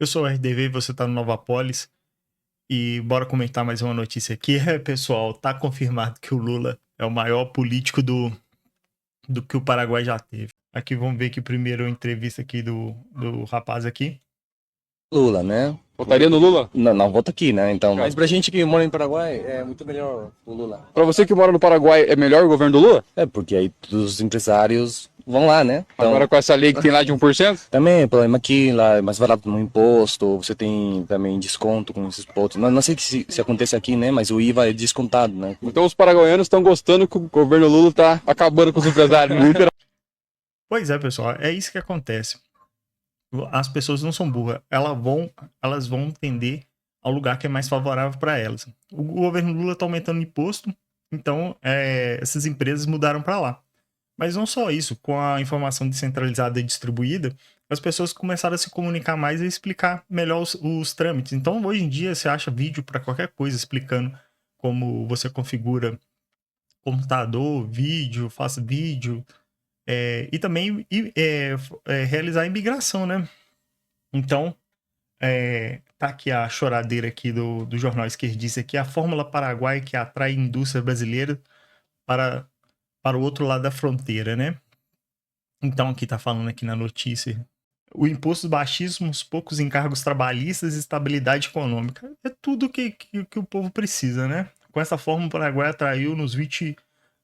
Eu sou o RDV, você tá no Novapolis e bora comentar mais uma notícia aqui. Pessoal, tá confirmado que o Lula é o maior político do que o Paraguai já teve. Aqui vamos ver aqui primeiro a entrevista aqui do rapaz aqui. Lula, né? Votaria no Lula? Não, não voto aqui, né? Então, Cara. mas pra gente que mora em Paraguai, é muito melhor o Lula. Pra você que mora no Paraguai, é melhor o governo do Lula? É, porque aí todos os empresários vão lá, né? Então, Agora com essa lei que tem lá de 1%? também é problema aqui, lá é mais barato no imposto, você tem também desconto com esses pontos. Não sei que se acontece aqui, né? Mas o IVA é descontado, né? Então os paraguaianos estão gostando que o governo Lula tá acabando com os empresários, né? Pois é, pessoal, é isso que acontece. As pessoas não são burras, elas vão tender ao lugar que é mais favorável para elas. O governo Lula tá aumentando o imposto, então essas empresas mudaram para lá. Mas não só isso, com a informação descentralizada e distribuída, as pessoas começaram a se comunicar mais e explicar melhor os trâmites. Então, hoje em dia, você acha vídeo para qualquer coisa explicando como você configura computador, vídeo, faz vídeo, e também realizar a imigração, né? Então, tá aqui a choradeira aqui do jornal esquerdista, aqui, a fórmula paraguaia que atrai a indústria brasileira para o outro lado da fronteira, né? Então, aqui tá falando aqui na notícia. O imposto baixíssimo, os poucos encargos trabalhistas e estabilidade econômica. É tudo que o povo precisa, né? Com essa forma, o Paraguai atraiu nos 20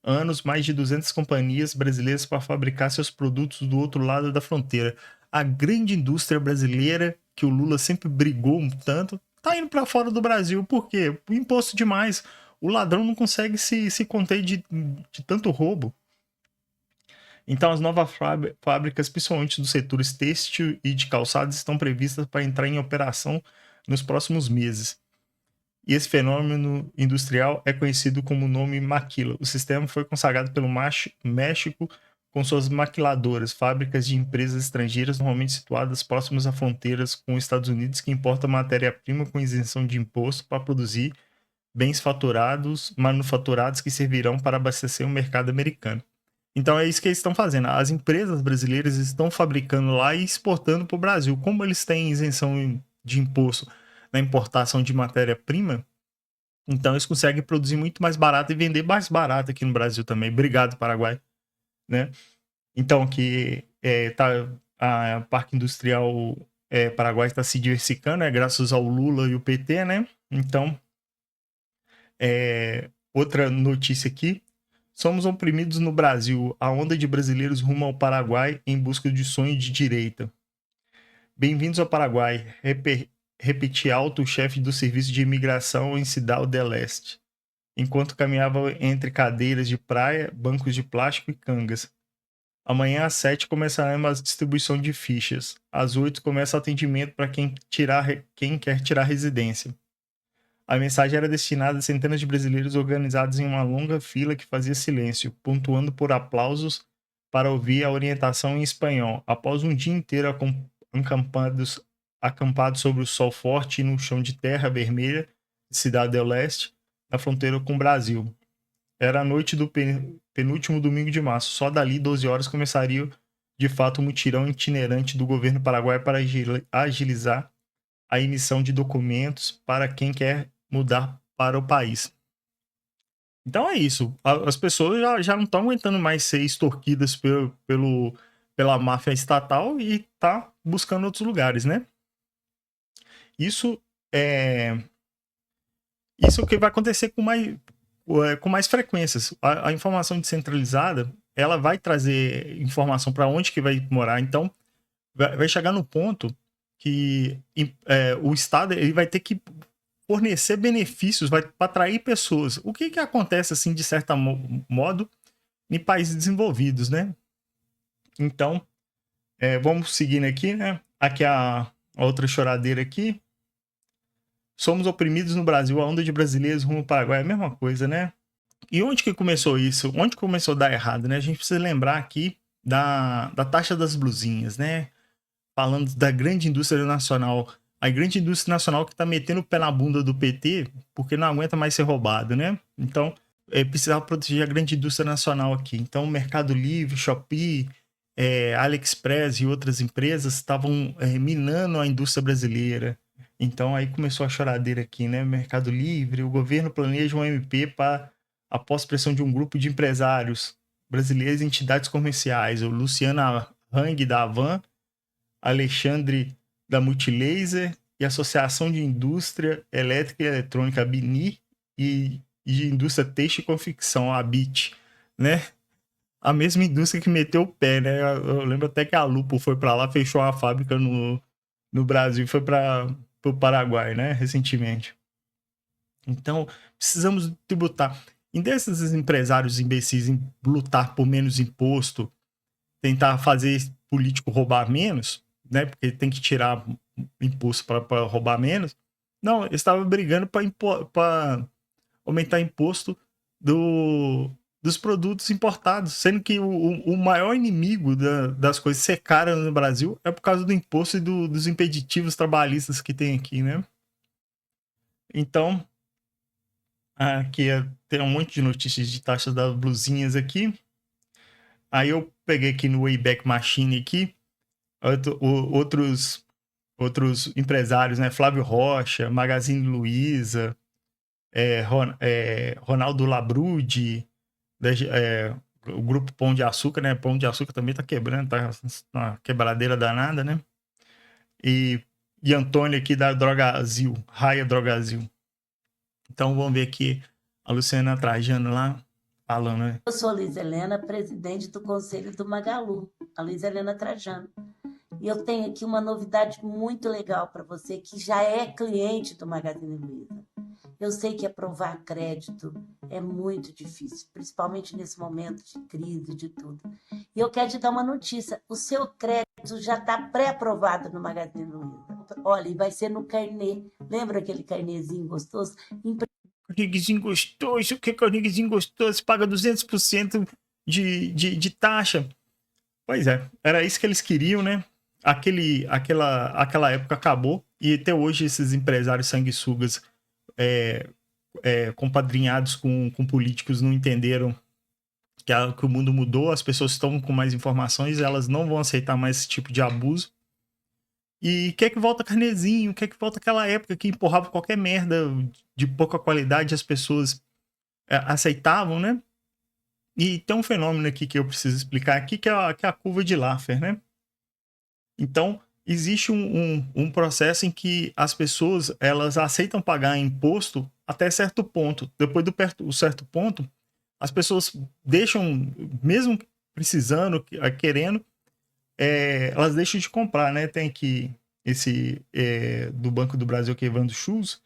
anos mais de 200 companhias brasileiras para fabricar seus produtos do outro lado da fronteira. A grande indústria brasileira, que o Lula sempre brigou um tanto, tá indo para fora do Brasil. Por quê? O imposto demais. O ladrão não consegue se conter de tanto roubo. Então, as novas fábricas, principalmente dos setores têxtil e de calçados, estão previstas para entrar em operação nos próximos meses. E esse fenômeno industrial é conhecido como o nome maquila. O sistema foi consagrado pelo México com suas maquiladoras, fábricas de empresas estrangeiras normalmente situadas próximas a fronteiras com os Estados Unidos, que importam matéria-prima com isenção de imposto para produzir bens manufaturados que servirão para abastecer o mercado americano. Então é isso que eles estão fazendo. As empresas brasileiras estão fabricando lá e exportando para o Brasil. Como eles têm isenção de imposto na importação de matéria-prima, então eles conseguem produzir muito mais barato e vender mais barato aqui no Brasil também. Obrigado, Paraguai. Né? Então aqui a Parque Industrial Paraguai está se diversificando, graças ao Lula e o PT, né? Então, outra notícia aqui. Somos oprimidos no Brasil. A onda de brasileiros rumo ao Paraguai em busca de sonho de direita. Bem-vindos ao Paraguai. Repetia alto o chefe do serviço de imigração em Cidade del Este, enquanto caminhava entre cadeiras de praia, bancos de plástico e cangas. Amanhã às 7 começaremos a distribuição de fichas. Às 8 começa o atendimento para quem quer tirar residência. A mensagem era destinada a centenas de brasileiros organizados em uma longa fila que fazia silêncio, pontuando por aplausos para ouvir a orientação em espanhol. Após um dia inteiro acampados sobre o sol forte e no chão de terra vermelha de Cidade del Leste, na fronteira com o Brasil. Era a noite do penúltimo domingo de março. Só dali 12 horas começaria, de fato, o mutirão itinerante do governo paraguaio para agilizar a emissão de documentos para quem quer mudar para o país. Então é isso. As pessoas já não estão aguentando mais ser extorquidas pela máfia estatal e tá buscando outros lugares, né? Isso é que vai acontecer com mais frequências. A informação descentralizada, ela vai trazer informação para onde que vai morar. Então vai chegar no ponto que o Estado ele vai ter que fornecer benefícios para atrair pessoas. O que acontece, assim, de certo modo, em países desenvolvidos, né? Então, vamos seguindo aqui, né? Aqui a outra choradeira aqui. Somos oprimidos no Brasil, a onda de brasileiros rumo ao Paraguai é a mesma coisa, né? E onde que começou isso? Onde começou a dar errado, né? A gente precisa lembrar aqui da taxa das blusinhas, né? Falando da grande indústria nacional. A grande indústria nacional que tá metendo o pé na bunda do PT porque não aguenta mais ser roubado, né? Então, precisava proteger a grande indústria nacional aqui. Então, Mercado Livre, Shopee, AliExpress e outras empresas estavam minando a indústria brasileira. Então aí começou a choradeira aqui, né? Mercado Livre, o governo planeja um MP após pressão de um grupo de empresários brasileiros e entidades comerciais, o Luciano Hang da Avan, Alexandre da Multilaser e a Associação de Indústria Elétrica e Eletrônica, a BINI, e de Indústria Têxtil e Confecção, a BIT, né? A mesma indústria que meteu o pé, né? Eu lembro até que a Lupo foi para lá, fechou a fábrica no Brasil e foi para o Paraguai, né? Recentemente. Então, precisamos tributar. Em desses empresários imbecis em lutar por menos imposto, tentar fazer político roubar menos, né? Porque tem que tirar imposto para roubar menos. Não, eles estavam brigando para aumentar imposto dos produtos importados, sendo que o maior inimigo das coisas ser caras no Brasil é por causa do imposto e dos impeditivos trabalhistas que tem aqui, né? Então, aqui tem um monte de notícias de taxas das blusinhas aqui. Aí eu peguei aqui no Wayback Machine aqui, outros empresários, né? Flávio Rocha, Magazine Luiza, Ronaldo Labrude, o grupo Pão de Açúcar, né? Pão de Açúcar também tá quebrando, tá uma quebradeira danada, né? E Antônio aqui da Drogazil, Raia Drogazil. Então vamos ver aqui a Luciana Trajano lá falando, né? Eu sou a Luiz Helena, presidente do Conselho do Magalu, a Luiz Helena Trajano. E eu tenho aqui uma novidade muito legal para você que já é cliente do Magazine Luiza. Eu sei que aprovar crédito é muito difícil, principalmente nesse momento de crise, de tudo. E eu quero te dar uma notícia: o seu crédito já está pré-aprovado no Magazine Luiza. Olha, e vai ser no carnê. Lembra aquele carnezinho gostoso? Carnezinho gostoso, o que é carnezinho gostoso? Paga 200% de taxa. Pois é, era isso que eles queriam, né? Aquela época acabou e até hoje esses empresários sanguessugas compadrinhados com políticos não entenderam que o mundo mudou, as pessoas estão com mais informações, elas não vão aceitar mais esse tipo de abuso. E quer que volta carnezinho, quer que volta aquela época que empurrava qualquer merda de pouca qualidade, as pessoas aceitavam, né? E tem um fenômeno aqui que eu preciso explicar aqui, que é a curva de Laffer, né? Então, existe um processo em que as pessoas elas aceitam pagar imposto até certo ponto. Depois do certo ponto, as pessoas deixam, mesmo precisando, querendo, elas deixam de comprar, né? Tem aqui esse do Banco do Brasil, que é Evandro Schultz,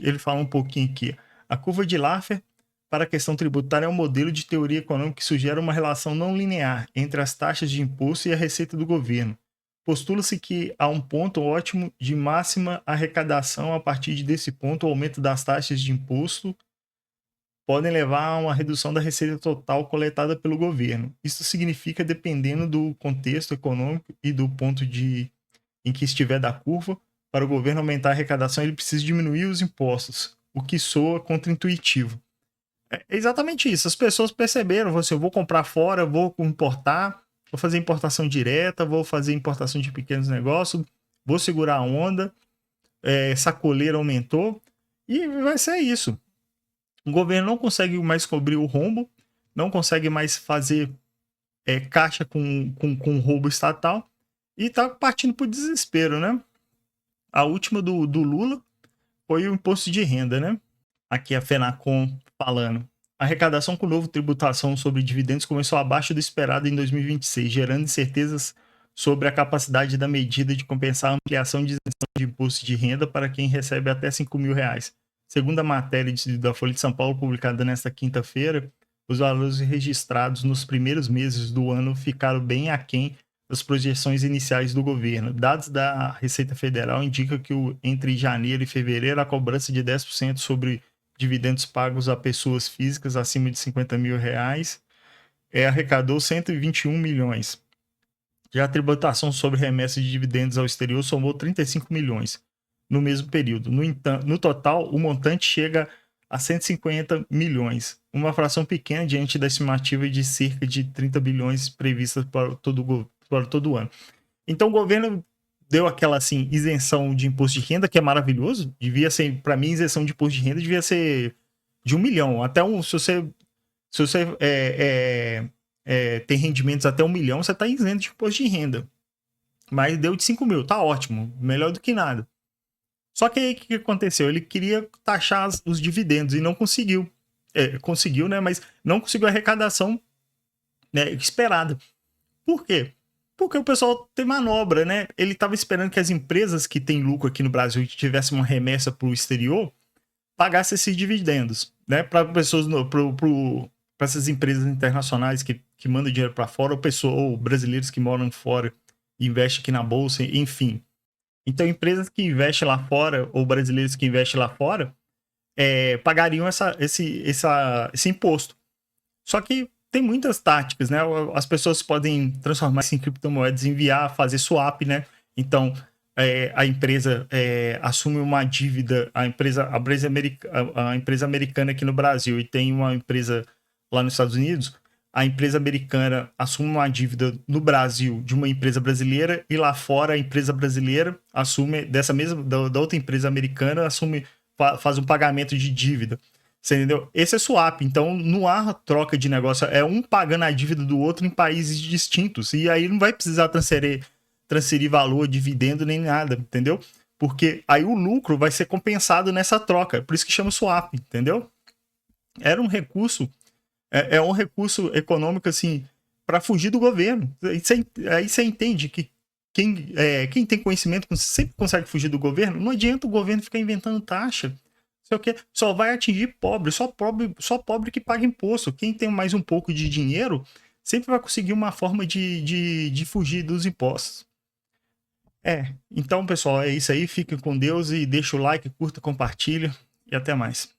ele fala um pouquinho aqui. A curva de Laffer para a questão tributária é um modelo de teoria econômica que sugere uma relação não linear entre as taxas de imposto e a receita do governo. Postula-se que há um ponto ótimo de máxima arrecadação. A partir desse ponto, o aumento das taxas de imposto podem levar a uma redução da receita total coletada pelo governo. Isso significa, dependendo do contexto econômico e do ponto em que estiver da curva, para o governo aumentar a arrecadação, ele precisa diminuir os impostos, o que soa contraintuitivo. É exatamente isso. As pessoas perceberam, eu vou comprar fora, vou importar, vou fazer importação direta, vou fazer importação de pequenos negócios, vou segurar a onda, sacoleira aumentou, e vai ser isso. O governo não consegue mais cobrir o rombo, não consegue mais fazer caixa com roubo estatal, e está partindo para o desespero, né? A última do Lula foi o imposto de renda, né? Aqui a Fenacom falando. A arrecadação com novo tributação sobre dividendos começou abaixo do esperado em 2026, gerando incertezas sobre a capacidade da medida de compensar a ampliação de isenção de imposto de renda para quem recebe até R$5.000. Segundo a matéria da Folha de São Paulo, publicada nesta quinta-feira, os valores registrados nos primeiros meses do ano ficaram bem aquém das projeções iniciais do governo. Dados da Receita Federal indicam que entre janeiro e fevereiro a cobrança de 10% sobre dividendos pagos a pessoas físicas acima de R$50.000 arrecadou 121 milhões. Já a tributação sobre remessa de dividendos ao exterior somou 35 milhões no mesmo período. No total, o montante chega a 150 milhões. uma fração pequena diante da estimativa de cerca de 30 bilhões previstas para todo ano. Então o governo deu aquela assim isenção de imposto de renda, que é maravilhoso. Devia ser, para mim, isenção de imposto de renda devia ser de 1 milhão. Até se você tem rendimentos até 1 milhão, você está isento de imposto de renda. Mas deu de 5 mil, tá ótimo, melhor do que nada. Só que aí o que aconteceu? Ele queria taxar os dividendos e não conseguiu. Conseguiu, né? Mas não conseguiu a arrecadação, né, esperada. Por quê? Porque o pessoal tem manobra, né? Ele estava esperando que as empresas que têm lucro aqui no Brasil e que tivessem uma remessa para o exterior pagassem esses dividendos, né? Para essas empresas internacionais que mandam dinheiro para fora, ou brasileiros que moram fora e investem aqui na bolsa, enfim. Então, empresas que investem lá fora ou brasileiros que investem lá fora pagariam esse imposto. Só que tem muitas táticas, né? As pessoas podem transformar isso em criptomoedas, enviar, fazer swap, né? Então, a empresa assume uma dívida, a empresa americana aqui no Brasil e tem uma empresa lá nos Estados Unidos, a empresa americana assume uma dívida no Brasil de uma empresa brasileira e lá fora a empresa brasileira assume, da outra empresa americana, faz um pagamento de dívida. Você entendeu? Esse é swap. Então, não há troca de negócio. É um pagando a dívida do outro em países distintos. E aí não vai precisar transferir valor, dividendo, nem nada, entendeu? Porque aí o lucro vai ser compensado nessa troca. Por isso que chama swap, entendeu? Era um recurso... É um recurso econômico, assim, para fugir do governo. Aí você entende que quem tem conhecimento sempre consegue fugir do governo. Não adianta o governo ficar inventando taxa. Só vai atingir pobre, só pobre que paga imposto. Quem tem mais um pouco de dinheiro sempre vai conseguir uma forma de fugir dos impostos. Então, pessoal, é isso aí. Fiquem com Deus e deixa o like, curta, compartilha e até mais.